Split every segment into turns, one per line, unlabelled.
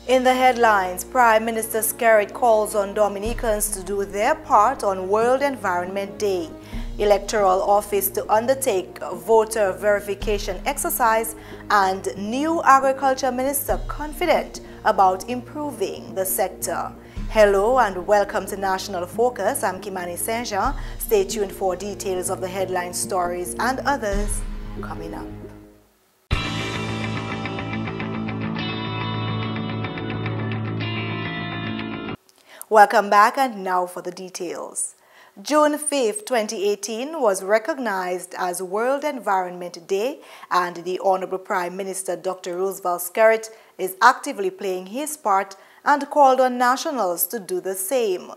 In the headlines, Prime Minister Skerrit calls on Dominicans to do their part on World Environment Day. Electoral office to undertake voter verification exercise, and new agriculture minister confident about improving the sector. Hello and welcome to National Focus. I'm Kimani. Stay tuned for details of the headline stories and others coming up. Welcome back, and now for the details. June 5, 2018 was recognized as World Environment Day, and the Honorable Prime Minister Dr. Roosevelt Skerrit is actively playing his part and called on nationals to do the same.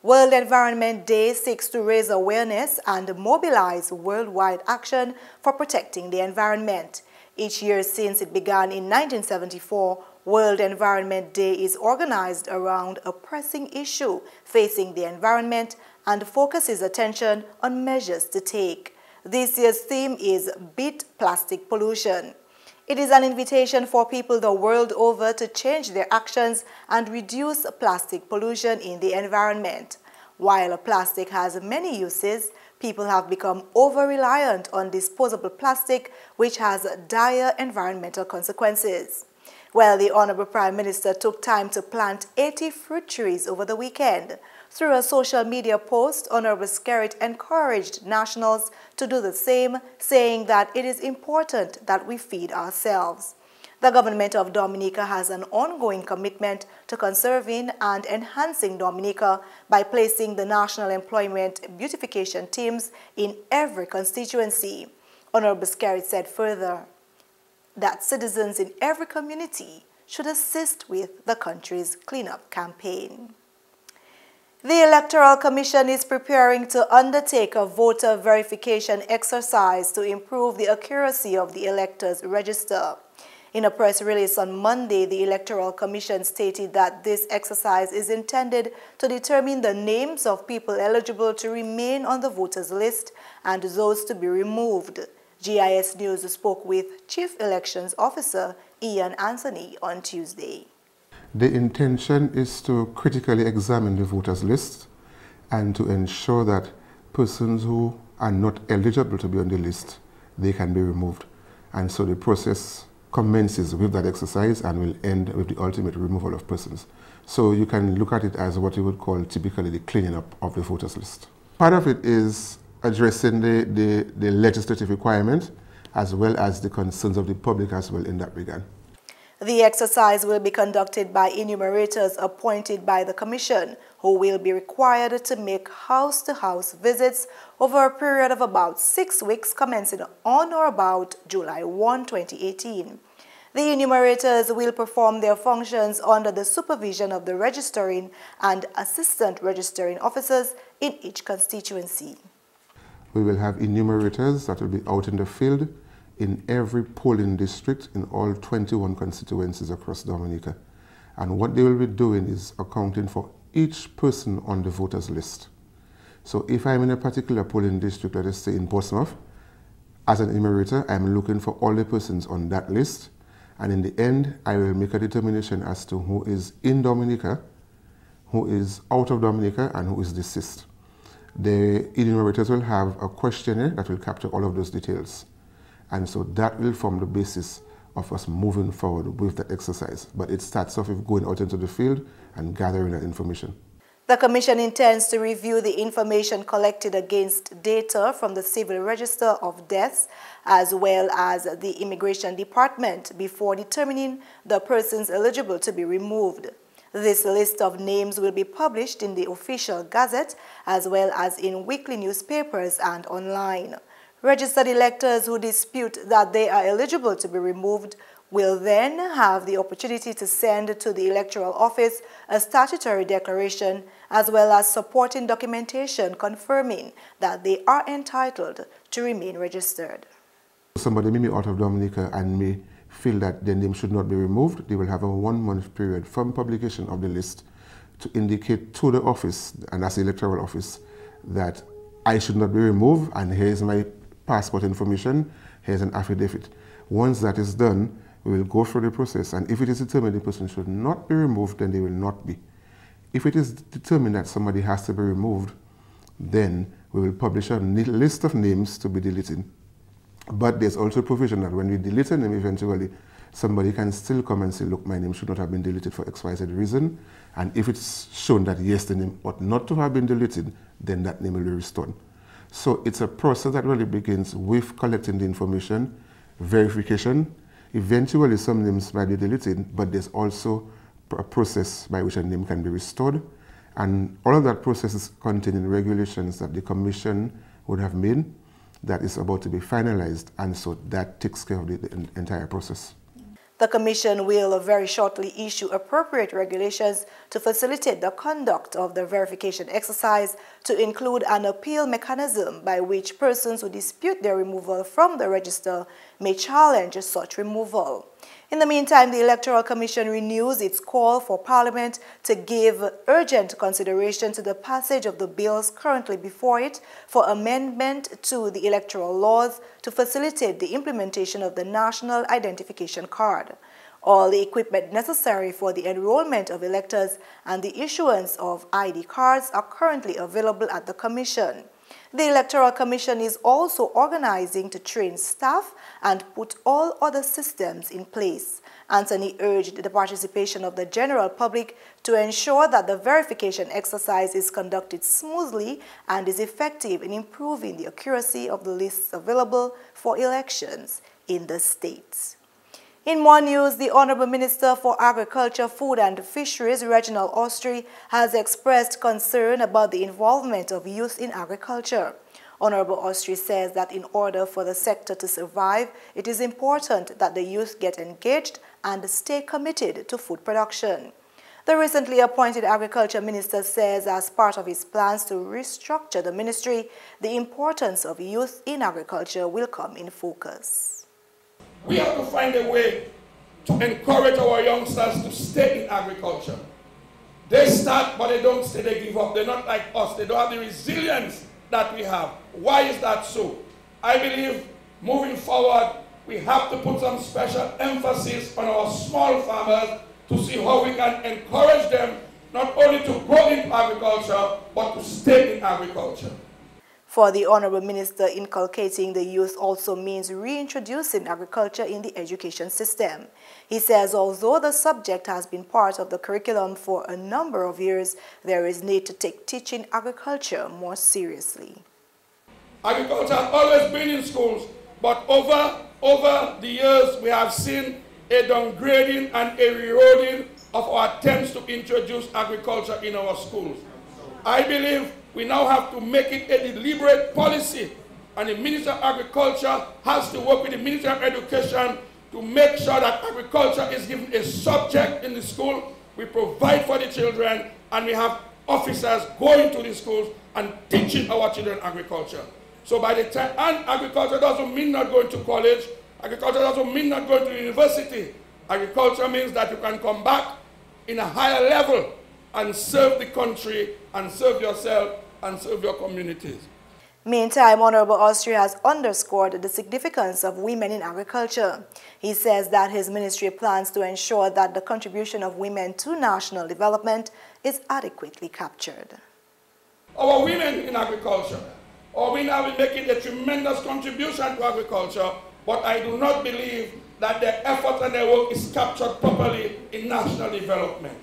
World Environment Day seeks to raise awareness and mobilize worldwide action for protecting the environment. Each year since it began in 1974, World Environment Day is organized around a pressing issue facing the environment and focuses attention on measures to take. This year's theme is Beat Plastic Pollution. It is an invitation for people the world over to change their actions and reduce plastic pollution in the environment. While plastic has many uses, people have become over-reliant on disposable plastic, which has dire environmental consequences. Well, the Honorable Prime Minister took time to plant 80 fruit trees over the weekend. Through a social media post, Honorable Skerrit encouraged nationals to do the same, saying that it is important that we feed ourselves. The government of Dominica has an ongoing commitment to conserving and enhancing Dominica by placing the national employment beautification teams in every constituency. Honorable Skerrit said further that citizens in every community should assist with the country's cleanup campaign. The Electoral Commission is preparing to undertake a voter verification exercise to improve the accuracy of the electors' register. In a press release on Monday, the Electoral Commission stated that this exercise is intended to determine the names of people eligible to remain on the voters list and those to be removed. GIS News spoke with Chief Elections Officer Ian Anthony on Tuesday.
The intention is to critically examine the voters list and to ensure that persons who are not eligible to be on the list, they can be removed. And so the process commences with that exercise and will end with the ultimate removal of persons. So you can look at it as what you would call typically the cleaning up of the voters list. Part of it is addressing the legislative requirement as well as the concerns of the public as well in that regard.
The exercise will be conducted by enumerators appointed by the Commission, who will be required to make house-to-house visits over a period of about 6 weeks commencing on or about July 1, 2018. The enumerators will perform their functions under the supervision of the registering and assistant registering officers in each constituency.
We will have enumerators that will be out in the field in every polling district in all 21 constituencies across Dominica. And what they will be doing is accounting for each person on the voters list. So if I'm in a particular polling district, let us say in Portsmouth, as an enumerator, I'm looking for all the persons on that list. And in the end, I will make a determination as to who is in Dominica, who is out of Dominica, and who is deceased. The enumerators will have a questionnaire that will capture all of those details. And so that will form the basis of us moving forward with that exercise. But it starts off with going out into the field and gathering that information.
The Commission intends to review the information collected against data from the Civil Register of Deaths as well as the Immigration Department before determining the persons eligible to be removed. This list of names will be published in the official gazette as well as in weekly newspapers and online. Registered electors who dispute that they are eligible to be removed will then have the opportunity to send to the Electoral Office a statutory declaration as well as supporting documentation confirming that they are entitled to remain registered.
Somebody may be out of Dominica and may feel that their name should not be removed. They will have a 1-month period from publication of the list to indicate to the office, and that's the Electoral Office, that I should not be removed and here is my passport information, here's an affidavit. Once that is done, We will go through the process, and if it is determined the person should not be removed, then they will not be. If it is determined that somebody has to be removed, then we will publish a list of names to be deleted. But there's also provision that when we delete a name eventually, somebody can still come and say, look, my name should not have been deleted for XYZ reason. And if it's shown that yes, the name ought not to have been deleted, then that name will be restored. So it's a process that really begins with collecting the information, verification. Eventually some names might be deleted, but there's also a process by which a name can be restored. And all of that process is contained in regulations that the Commission would have made that is about to be finalized, and so that takes care of the entire process.
The Commission will very shortly issue appropriate regulations to facilitate the conduct of the verification exercise, to include an appeal mechanism by which persons who dispute their removal from the register may challenge such removal. In the meantime, the Electoral Commission renews its call for Parliament to give urgent consideration to the passage of the bills currently before it for amendment to the electoral laws to facilitate the implementation of the National Identification Card. All the equipment necessary for the enrollment of electors and the issuance of ID cards are currently available at the Commission. The Electoral Commission is also organizing to train staff and put all other systems in place. Anthony urged the participation of the general public to ensure that the verification exercise is conducted smoothly and is effective in improving the accuracy of the lists available for elections in the states. In more news, the Honorable Minister for Agriculture, Food and Fisheries, Reginald Austri, has expressed concern about the involvement of youth in agriculture. Honorable Austri says that in order for the sector to survive, it is important that the youth get engaged and stay committed to food production. The recently appointed Agriculture Minister says as part of his plans to restructure the ministry, the importance of youth in agriculture will come in focus.
We have to find a way to encourage our youngsters to stay in agriculture. They start, but they don't stay, they give up. They're not like us. They don't have the resilience that we have. Why is that so? I believe moving forward, we have to put some special emphasis on our small farmers to see how we can encourage them not only to go into agriculture, but to stay in agriculture.
For the Honorable Minister, inculcating the youth also means reintroducing agriculture in the education system. He says although the subject has been part of the curriculum for a number of years, there is need to take teaching agriculture more seriously.
Agriculture has always been in schools, but over the years we have seen a downgrading and a eroding of our attempts to introduce agriculture in our schools. I believe we now have to make it a deliberate policy, and the Minister of Agriculture has to work with the Minister of Education to make sure that agriculture is given a subject in the school. We provide for the children, and we have officers going to the schools and teaching our children agriculture. So by the time, and agriculture doesn't mean not going to college, agriculture doesn't mean not going to university. Agriculture means that you can come back in a higher level and serve the country and serve yourself and serve your communities.
Meantime, Honorable Austri has underscored the significance of women in agriculture. He says that his ministry plans to ensure that the contribution of women to national development is adequately captured.
Our women in agriculture, our women are making a tremendous contribution to agriculture, but I do not believe that their effort and their work is captured properly in national development.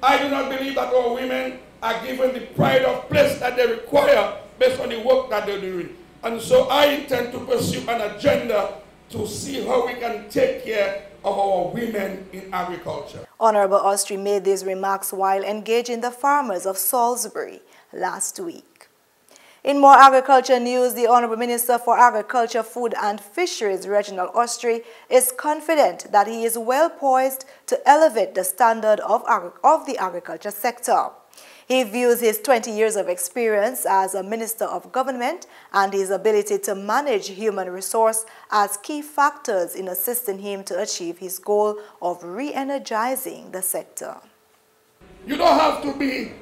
I do not believe that our women are given the pride of place that they require based on the work that they're doing. And so I intend to pursue an agenda to see how we can take care of our women in agriculture.
Honorable Austri made these remarks while engaging the farmers of Salisbury last week. In more agriculture news, the Honorable Minister for Agriculture, Food and Fisheries, Reginald Austri, is confident that he is well poised to elevate the standard of the agriculture sector. He views his 20 years of experience as a Minister of Government and his ability to manage human resource as key factors in assisting him to achieve his goal of re-energizing the sector.
You don't have to be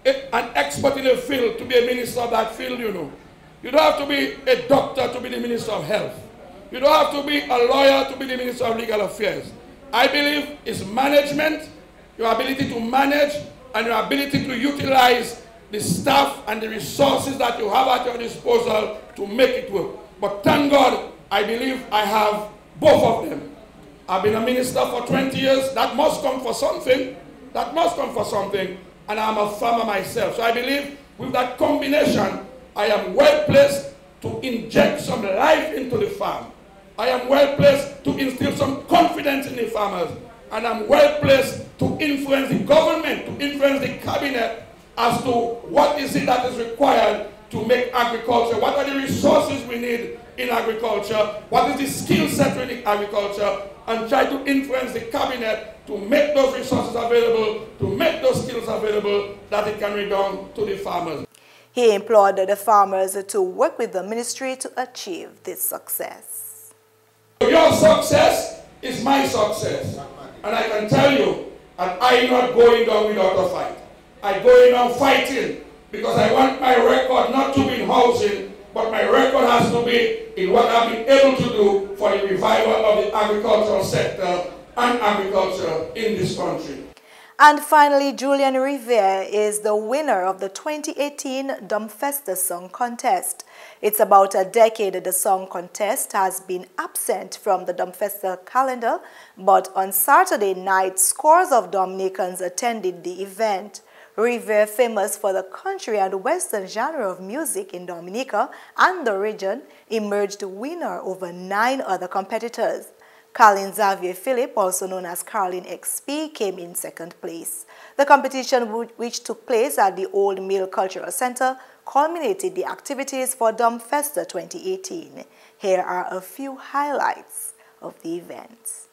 an expert in a field to be a minister of that field, you know. You don't have to be a doctor to be the Minister of Health. You don't have to be a lawyer to be the Minister of Legal Affairs. I believe it's management, your ability to manage, and your ability to utilize the staff and the resources that you have at your disposal to make it work. But thank God, I believe I have both of them. I've been a minister for 20 years. That must come for something. That must come for something. And I'm a farmer myself. So I believe with that combination, I am well placed to inject some life into the farm. I am well placed to instill some confidence in the farmers. And I'm well placed to influence the government, to influence the cabinet as to what is it that is required to make agriculture, what are the resources we need in agriculture, what is the skill set we need in agriculture, and try to influence the cabinet to make those resources available, to make those skills available, that it can redound to the farmers.
He implored the farmers to work with the ministry to achieve this success.
Your success is my success. And I can tell you that I'm not going down without a fight. I'm going down fighting because I want my record not to be in housing, but my record has to be in what I've been able to do for the revival of the agricultural sector and agriculture in this country.
And finally, Julian Rivera is the winner of the 2018 Festa Song Contest. It's about a decade the song contest has been absent from the Festa calendar, but on Saturday night, scores of Dominicans attended the event. Rivera, famous for the country and western genre of music in Dominica and the region, emerged winner over 9 other competitors. Carlin Xavier Philip, also known as Carlin XP, came in second place. The competition, which took place at the Old Mill Cultural Center, culminated the activities for Festa 2018. Here are a few highlights of the event.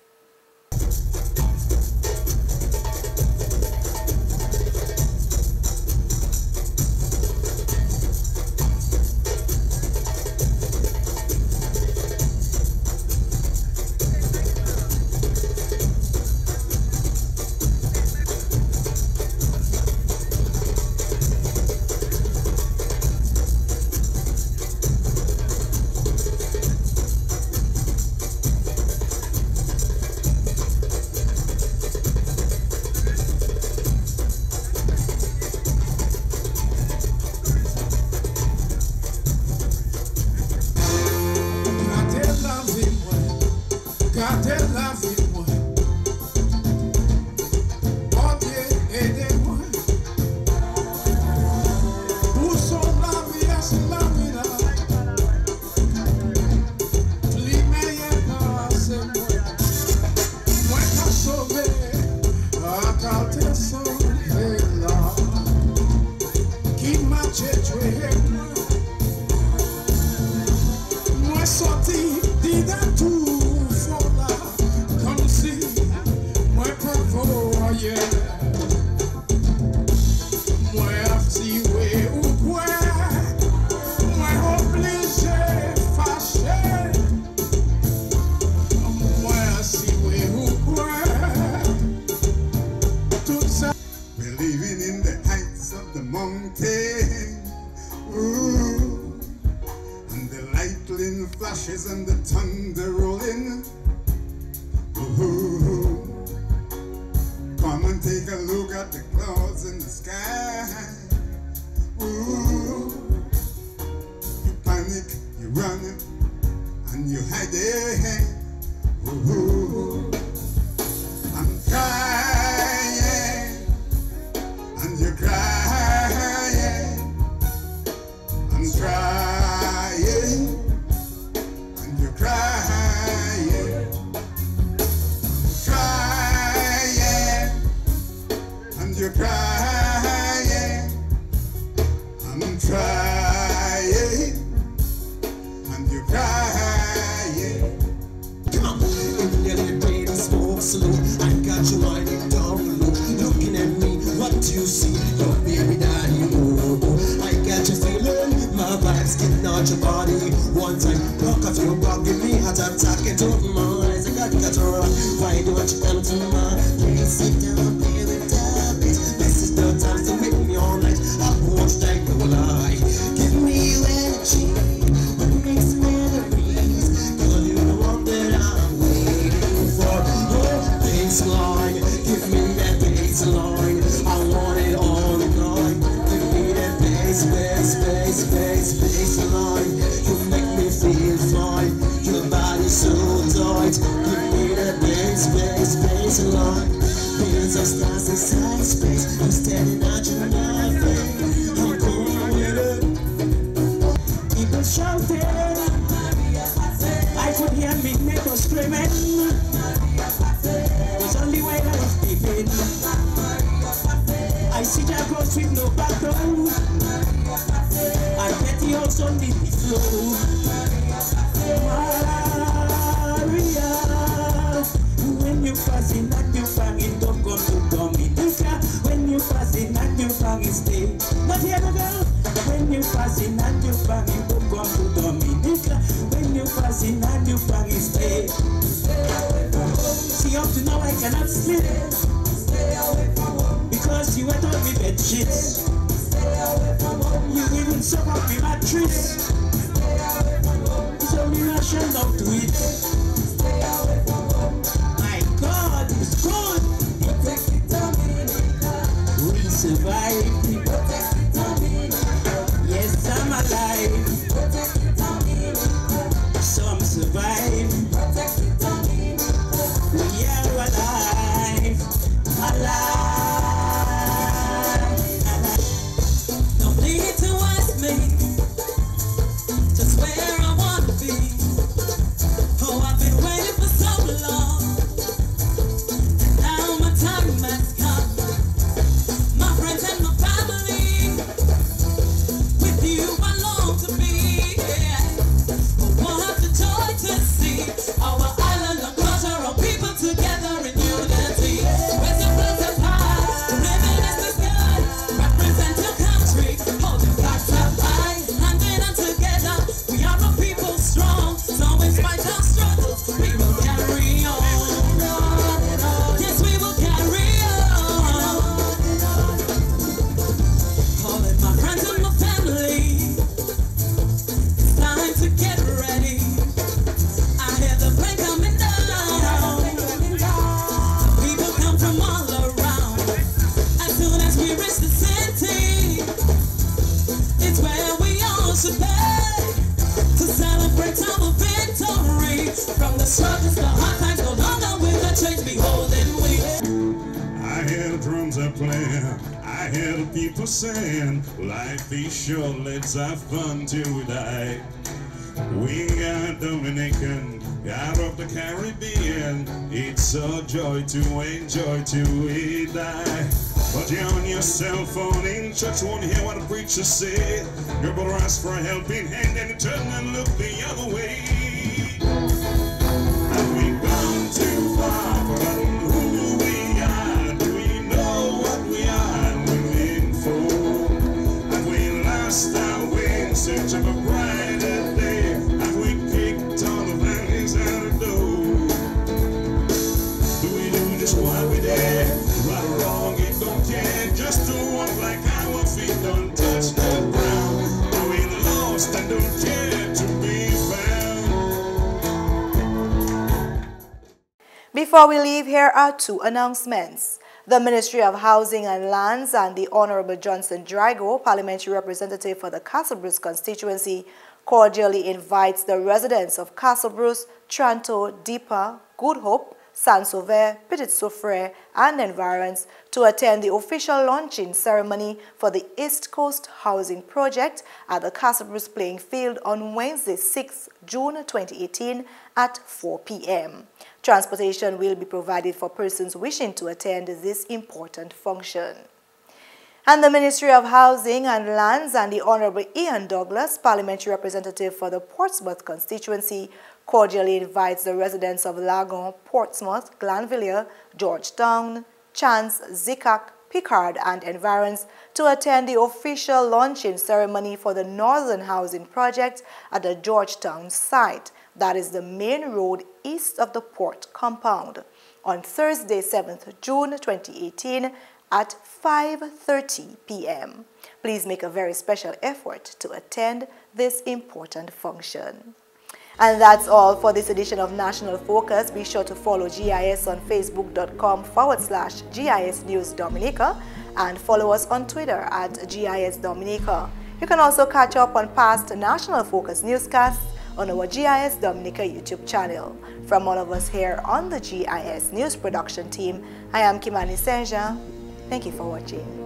And the thunder rolling. Ooh. Come and take a look at the clouds in the sky. Ooh. You panic, you run, and you hide it. Ooh. I'm crying, and you're crying. I'm crying. Crying, crying, and you're crying. I'm trying, and you're crying.
Come on, in the rain and smoke slow. I got you lying down low, looking at me. What do you see? Your baby daddy. Oh, I got you feeling my vibes getting out your body. One time, rock off your back, give me heart attack. It open my eyes, I got to run. Why don't you come to my place? Sit down, play with that bitch. This is the time to make me all night. I won't like no lie. Give me your energy, what makes memories. Girl, you baseline. I want it all night. Give me that baseline. You make me feel fine. Your body's so tight. Give me that baseline. Billions of stars inside space. I'm standing out your nothing. I'm going with it. People shouting. I could hear midnight screaming. There's only way I was peeping. I see that girls with no background. I bet the house on the floor. Maria, when you pass in and you bang it, don't come to Dominica. When you pass in and you bang it, stay. But here we go. When you pass in and you bang it, don't come to Dominica. When you pass in and you bang it, stay. See, up to now I cannot sleep. Because you went on me bed shits. You even suck up me mattress. It's only rational to it. My God, it's good. We survive. Yes, I'm alive. Some survive. We are alive. Alive. Don't need to ask me just where I want to be. Oh, I've been waiting for so long, and now my time has come. My friends and my family, with you I long to be. Yeah. Oh, what the joy to see our island of cultural people together in unity. Where's your place of high? Living is the sky. Represent your country. Hold your flags up high. Handing on together. We are a people strong. So in spite of struggles, we will carry on. Yes, we will carry on. Calling my friends and my family. It's time to get ready. I hear the plane coming down. People come from all around. As soon as we reach the city, it's where we all should be to celebrate our victory. From the struggles to hard times, no longer will the chains be holding we.
I hear the drums are playing. I hear the people saying, life is short, let's have fun till we die. We are Dominican, out of the Caribbean. It's a joy to enjoy till we die. But you're on your cell phone in church, won't hear what the preacher said. Your brother asks for a helping hand and you turn and look the other way. Have we gone too far? Forgotten who we are? Do we know what we are living for? Have we lost our way in search of a brighter day? Have we kicked all the families out the door? Do we do just what we did? Right or wrong, it don't care. Just to walk like our feet don't touch the ground. Are we lost and don't care to be found?
Before we leave, here are two announcements. The Ministry of Housing and Lands and the Honorable Johnson Drago, parliamentary representative for the Castle Bruce constituency, cordially invites the residents of Castle Bruce, Tranto, Deepa, Good Hope, Saint-Sauveur, Petit Soufrière, and environs to attend the official launching ceremony for the East Coast Housing Project at the Castle Bruce Playing Field on Wednesday, 6 June 2018 at 4 p.m. Transportation will be provided for persons wishing to attend this important function. And the Ministry of Housing and Lands and the Honorable Ian Douglas, parliamentary representative for the Portsmouth constituency, cordially invites the residents of Lagon, Portsmouth, Glanville, Georgetown, Chance, Zikak, Picard, and environs to attend the official launching ceremony for the Northern Housing Project at the Georgetown site, that is the main road east of the port compound, on Thursday, 7th June 2018 at 5:30 p.m. Please make a very special effort to attend this important function. And that's all for this edition of National Focus. Be sure to follow GIS on facebook.com/GIS News Dominica and follow us on Twitter at GIS Dominica. You can also catch up on past National Focus newscasts on our GIS Dominica YouTube channel. From all of us here on the GIS News production team, I am Kimani. Thank you for watching.